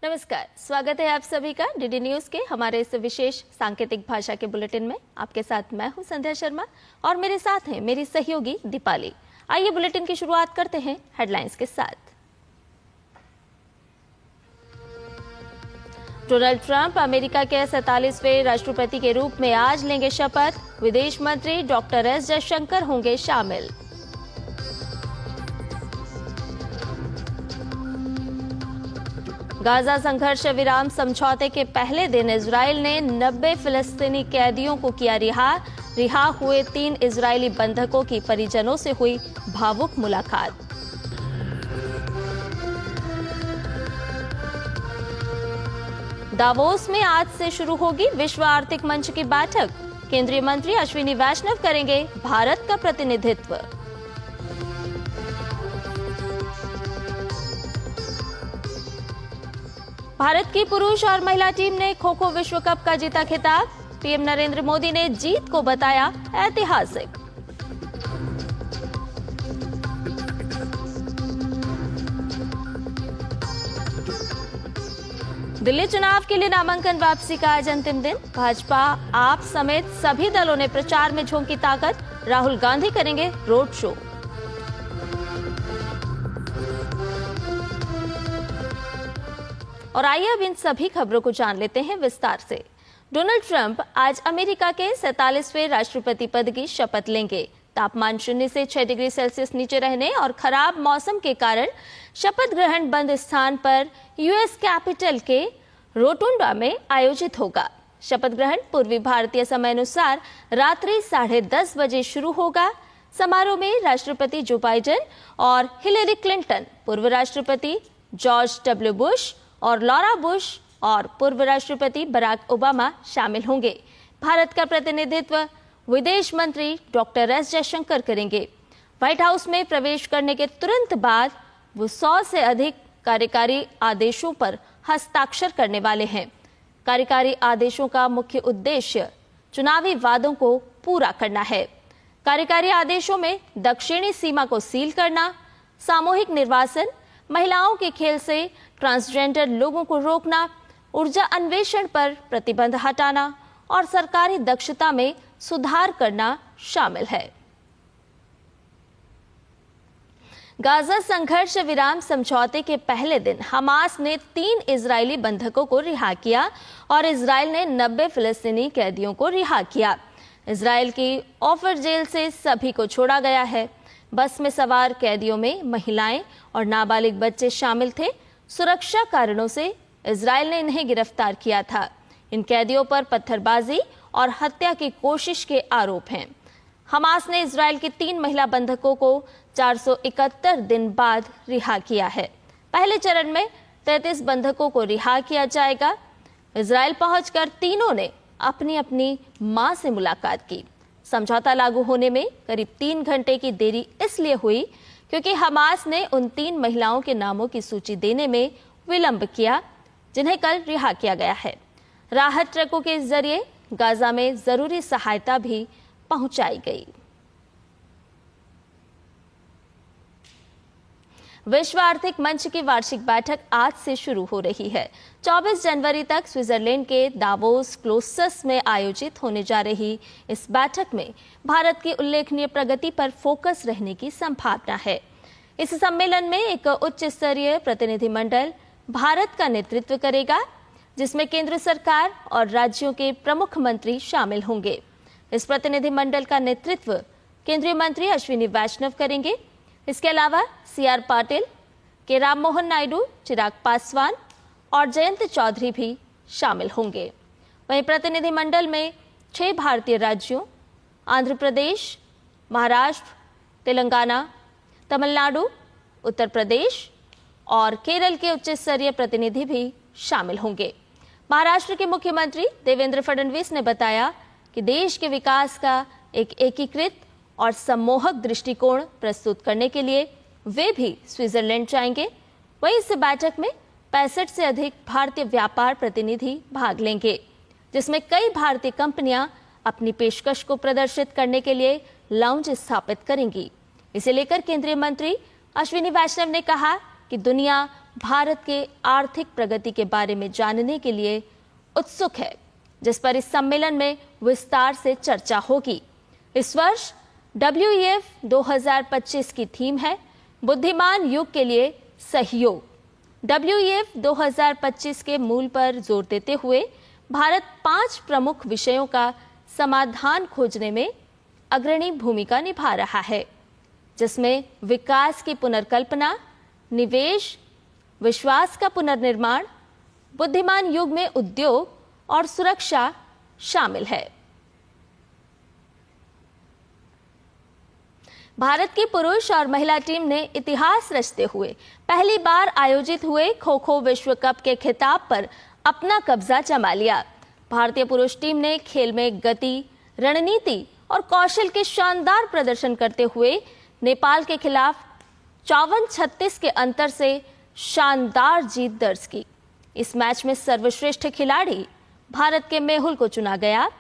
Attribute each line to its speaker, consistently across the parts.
Speaker 1: नमस्कार, स्वागत है आप सभी का डीडी न्यूज के हमारे इस विशेष सांकेतिक भाषा के बुलेटिन में। आपके साथ मैं हूं संध्या शर्मा और मेरे साथ हैं मेरी सहयोगी दीपाली। आइए बुलेटिन की शुरुआत करते हैं हेडलाइंस के साथ। डोनाल्ड ट्रंप अमेरिका के 47वें राष्ट्रपति के रूप में आज लेंगे शपथ। विदेश मंत्री डॉक्टर एस जयशंकर होंगे शामिल। गाजा संघर्ष विराम समझौते के पहले दिन इजराइल ने 90 फिलिस्तीनी कैदियों को किया रिहा हुए 3 इजरायली बंधकों की परिजनों से हुई भावुक मुलाकात। दावोस में आज से शुरू होगी विश्व आर्थिक मंच की बैठक। केंद्रीय मंत्री अश्विनी वैष्णव करेंगे भारत का प्रतिनिधित्व। भारत की पुरुष और महिला टीम ने खो खो विश्व कप का जीता खिताब। पीएम नरेंद्र मोदी ने जीत को बताया ऐतिहासिक। दिल्ली चुनाव के लिए नामांकन वापसी का आज अंतिम दिन। भाजपा आप समेत सभी दलों ने प्रचार में झोंकी ताकत। राहुल गांधी करेंगे रोड शो। और आइए अब इन सभी खबरों को जान लेते हैं विस्तार से। डोनाल्ड ट्रंप आज अमेरिका के 47वें राष्ट्रपति पद की शपथ लेंगे। तापमान 0 से 6 डिग्री सेल्सियस नीचे रहने और खराब मौसम के कारण शपथ ग्रहण बंद स्थान पर यूएस कैपिटल के रोटुंडा में आयोजित होगा। शपथ ग्रहण पूर्वी भारतीय समय अनुसार रात्रि 10:30 बजे शुरू होगा। समारोह में राष्ट्रपति जो बाइडेन और हिलेरी क्लिंटन, पूर्व राष्ट्रपति जॉर्ज डब्ल्यू बुश और लॉरा बुश और पूर्व राष्ट्रपति बराक ओबामा शामिल होंगे। भारत का प्रतिनिधित्व विदेश मंत्री डॉक्टर एस जयशंकर करेंगे। व्हाइट हाउस में प्रवेश करने के तुरंत बाद वो 100 से अधिक कार्यकारी आदेशों पर हस्ताक्षर करने वाले हैं। कार्यकारी आदेशों का मुख्य उद्देश्य चुनावी वादों को पूरा करना है। कार्यकारी आदेशों में दक्षिणी सीमा को सील करना, सामूहिक निर्वासन, महिलाओं के खेल से ट्रांसजेंडर लोगों को रोकना, ऊर्जा अन्वेषण पर प्रतिबंध हटाना और सरकारी दक्षता में सुधार करना शामिल है। गाजा संघर्ष विराम समझौते के पहले दिन हमास ने 3 इजरायली बंधकों को रिहा किया और इजराइल ने 90 फिलिस्तीनी कैदियों को रिहा किया। इजराइल की ऑफर जेल से सभी को छोड़ा गया है। बस में सवार कैदियों में महिलाएं और नाबालिग बच्चे शामिल थे। सुरक्षा कारणों से इजराइल ने इन्हें गिरफ्तार किया था। इन कैदियों पर पत्थरबाजी और हत्या की कोशिश के आरोप हैं। हमास ने इजराइल की 3 महिला बंधकों को 471 दिन बाद रिहा किया है। पहले चरण में 33 बंधकों को रिहा किया जाएगा। इजराइल पहुंचकर तीनों ने अपनी अपनी मां से मुलाकात की। समझौता लागू होने में करीब 3 घंटे की देरी इसलिए हुई क्योंकि हमास ने उन 3 महिलाओं के नामों की सूची देने में विलंब किया जिन्हें कल रिहा किया गया है। राहत ट्रकों के जरिए गाजा में जरूरी सहायता भी पहुंचाई गई। विश्व आर्थिक मंच की वार्षिक बैठक आज से शुरू हो रही है। 24 जनवरी तक स्विट्जरलैंड के दावोस क्लोसस में आयोजित होने जा रही इस बैठक में भारत की उल्लेखनीय प्रगति पर फोकस रहने की संभावना है। इस सम्मेलन में एक उच्च स्तरीय प्रतिनिधिमंडल भारत का नेतृत्व करेगा, जिसमें केंद्र सरकार और राज्यों के प्रमुख मंत्री शामिल होंगे। इस प्रतिनिधिमंडल का नेतृत्व केंद्रीय मंत्री अश्विनी वैष्णव करेंगे। इसके अलावा CR पाटिल, के राम मोहन नायडू, चिराग पासवान और जयंत चौधरी भी शामिल होंगे। वहीं प्रतिनिधिमंडल में 6 भारतीय राज्यों आंध्र प्रदेश, महाराष्ट्र, तेलंगाना, तमिलनाडु, उत्तर प्रदेश और केरल के उच्च स्तरीय प्रतिनिधि भी शामिल होंगे। महाराष्ट्र के मुख्यमंत्री देवेंद्र फडणवीस ने बताया कि देश के विकास का एक एकीकृत और सम्मोहक दृष्टिकोण प्रस्तुत करने के लिए वे भी स्विट्जरलैंड जाएंगे। वहीं इस बैठक में 65 से अधिक भारतीय व्यापार प्रतिनिधि भाग लेंगे, जिसमें कई भारतीय कंपनियां अपनी पेशकश को प्रदर्शित करने के लिए लाउंज स्थापित करेंगी। इसे लेकर केंद्रीय मंत्री अश्विनी वैष्णव ने कहा कि दुनिया भारत के आर्थिक प्रगति के बारे में जानने के लिए उत्सुक है, जिस पर इस सम्मेलन में विस्तार से चर्चा होगी। इस वर्ष WEF 2025 की थीम है बुद्धिमान युग के लिए सहयोग। WEF 2025 के मूल पर जोर देते हुए भारत 5 प्रमुख विषयों का समाधान खोजने में अग्रणी भूमिका निभा रहा है, जिसमें विकास की पुनर्कल्पना, निवेश, विश्वास का पुनर्निर्माण, बुद्धिमान युग में उद्योग और सुरक्षा शामिल है। भारत की पुरुष और महिला टीम ने इतिहास रचते हुए पहली बार आयोजित हुए खो खो विश्व कप के खिताब पर अपना कब्जा जमा लिया। भारतीय पुरुष टीम ने खेल में गति, रणनीति और कौशल के शानदार प्रदर्शन करते हुए नेपाल के खिलाफ 54-36 के अंतर से शानदार जीत दर्ज की। इस मैच में सर्वश्रेष्ठ खिलाड़ी भारत के मेहुल को चुना गया।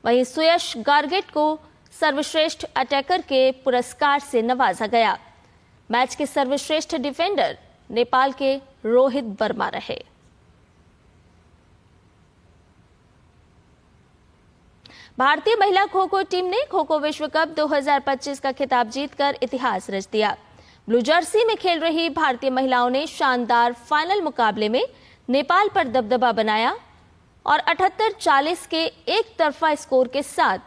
Speaker 1: वहीं सुयश गार्गेट को सर्वश्रेष्ठ अटैकर के पुरस्कार से नवाजा गया। मैच के सर्वश्रेष्ठ डिफेंडर नेपाल के रोहित वर्मा रहे। भारतीय महिला खो खो टीम ने खो खो विश्व कप 2025 का खिताब जीतकर इतिहास रच दिया। ब्लू जर्सी में खेल रही भारतीय महिलाओं ने शानदार फाइनल मुकाबले में नेपाल पर दबदबा बनाया और 78-40 के एक तरफा स्कोर के साथ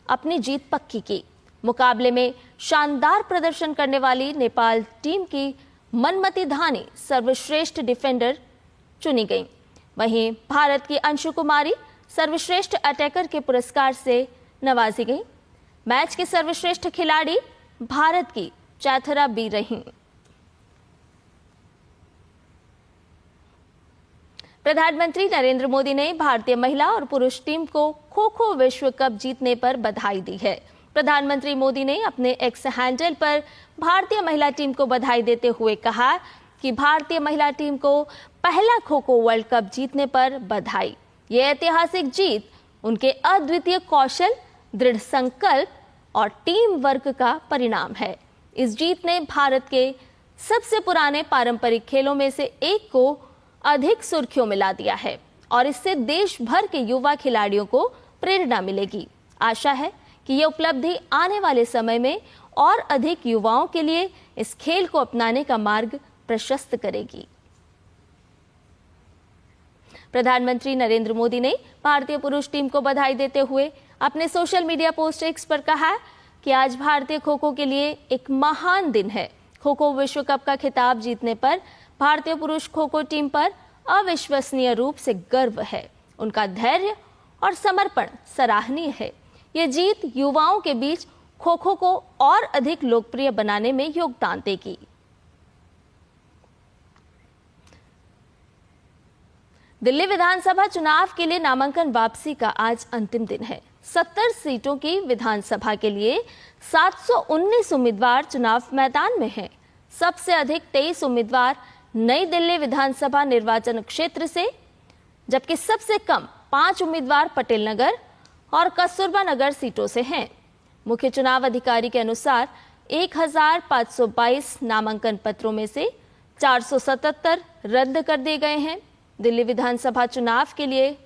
Speaker 1: अपनी जीत पक्की की। मुकाबले में शानदार प्रदर्शन करने वाली नेपाल टीम की मनमती धानी सर्वश्रेष्ठ डिफेंडर चुनी गई। वहीं भारत की अंशु कुमारी सर्वश्रेष्ठ अटैकर के पुरस्कार से नवाजी गई। मैच के सर्वश्रेष्ठ खिलाड़ी भारत की चैथरा बी रहीं। प्रधानमंत्री नरेंद्र मोदी ने भारतीय महिला और पुरुष टीम को खो खो विश्व कप जीतने पर बधाई दी है। प्रधानमंत्री मोदी ने अपने एक्स हैंडल पर भारतीय महिला टीम को बधाई देते हुए कहा कि भारतीय महिला टीम को पहला खो खो वर्ल्ड कप जीतने पर बधाई। ये ऐतिहासिक जीत उनके अद्वितीय कौशल, दृढ़ संकल्प और टीम वर्क का परिणाम है। इस जीत ने भारत के सबसे पुराने पारंपरिक खेलों में से एक को अधिक सुर्खियों में ला दिया है और इससे देश भर के युवा खिलाड़ियों को प्रेरणा मिलेगी। आशा है कि ये उपलब्धि आने वाले समय में और अधिक युवाओं के लिए इस खेल को अपनाने का मार्ग प्रशस्त करेगी। प्रधानमंत्री नरेंद्र मोदी ने भारतीय पुरुष टीम को बधाई देते हुए अपने सोशल मीडिया पोस्ट एक्स पर कहा कि आज भारतीय खो खो के लिए एक महान दिन है। खो खो विश्व कप का खिताब जीतने पर भारतीय पुरुष खो खो टीम पर अविश्वसनीय रूप से गर्व है। उनका धैर्य और समर्पण सराहनीय है। ये जीत युवाओं के बीच खो खो को और अधिक लोकप्रिय बनाने में योगदान देगी। दिल्ली विधानसभा चुनाव के लिए नामांकन वापसी का आज अंतिम दिन है। 70 सीटों की विधानसभा के लिए 719 उम्मीदवार चुनाव मैदान में हैं। सबसे अधिक 23 उम्मीदवार नई दिल्ली विधानसभा निर्वाचन क्षेत्र से, जबकि सबसे कम 5 उम्मीदवार पटेल नगर और कस्तूरबा नगर सीटों से हैं। मुख्य चुनाव अधिकारी के अनुसार 1522 नामांकन पत्रों में से 477 रद्द कर दिए गए हैं। दिल्ली विधानसभा चुनाव के लिए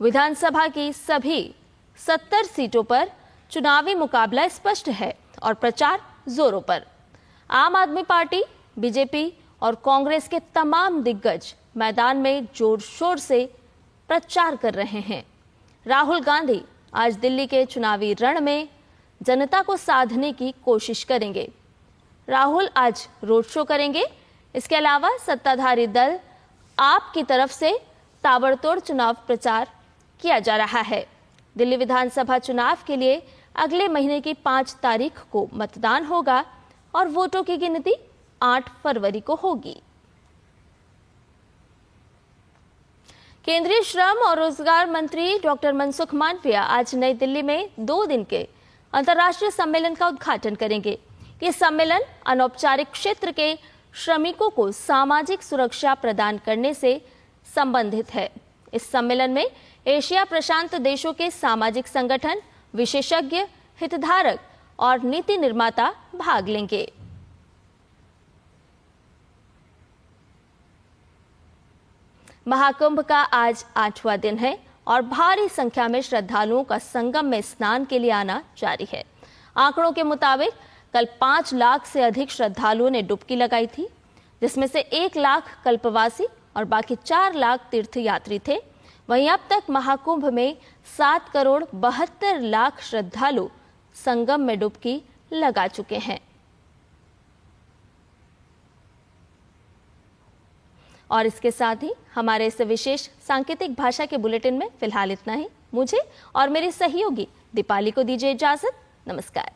Speaker 1: विधानसभा की सभी 70 सीटों पर चुनावी मुकाबला स्पष्ट है और प्रचार जोरों पर। आम आदमी पार्टी, बीजेपी और कांग्रेस के तमाम दिग्गज मैदान में जोर शोर से प्रचार कर रहे हैं। राहुल गांधी आज दिल्ली के चुनावी रण में जनता को साधने की कोशिश करेंगे। राहुल आज रोड शो करेंगे। इसके अलावा सत्ताधारी दल आप की तरफ से ताबड़तोड़ चुनाव प्रचार किया जा रहा है। दिल्ली विधानसभा चुनाव के लिए अगले महीने की 5 तारीख को मतदान होगा और वोटों की गिनती 8 फरवरी को होगी। केंद्रीय श्रम और रोजगार मंत्री डॉक्टर मनसुख मांडविया आज नई दिल्ली में 2 दिन के अंतर्राष्ट्रीय सम्मेलन का उद्घाटन करेंगे। ये सम्मेलन अनौपचारिक क्षेत्र के श्रमिकों को सामाजिक सुरक्षा प्रदान करने से संबंधित है। इस सम्मेलन में एशिया प्रशांत देशों के सामाजिक संगठन, विशेषज्ञ, हितधारक और नीति निर्माता भाग लेंगे। महाकुंभ का आज 8वां दिन है और भारी संख्या में श्रद्धालुओं का संगम में स्नान के लिए आना जारी है। आंकड़ों के मुताबिक कल 5 लाख से अधिक श्रद्धालुओं ने डुबकी लगाई थी, जिसमें से 1 लाख कल्पवासी और बाकी 4 लाख तीर्थयात्री थे। वहीं अब तक महाकुंभ में 7 करोड़ 72 लाख श्रद्धालु संगम में डुबकी लगा चुके हैं। और इसके साथ ही हमारे इस विशेष सांकेतिक भाषा के बुलेटिन में फिलहाल इतना ही। मुझे और मेरी सहयोगी दीपाली को दीजिए इजाजत। नमस्कार।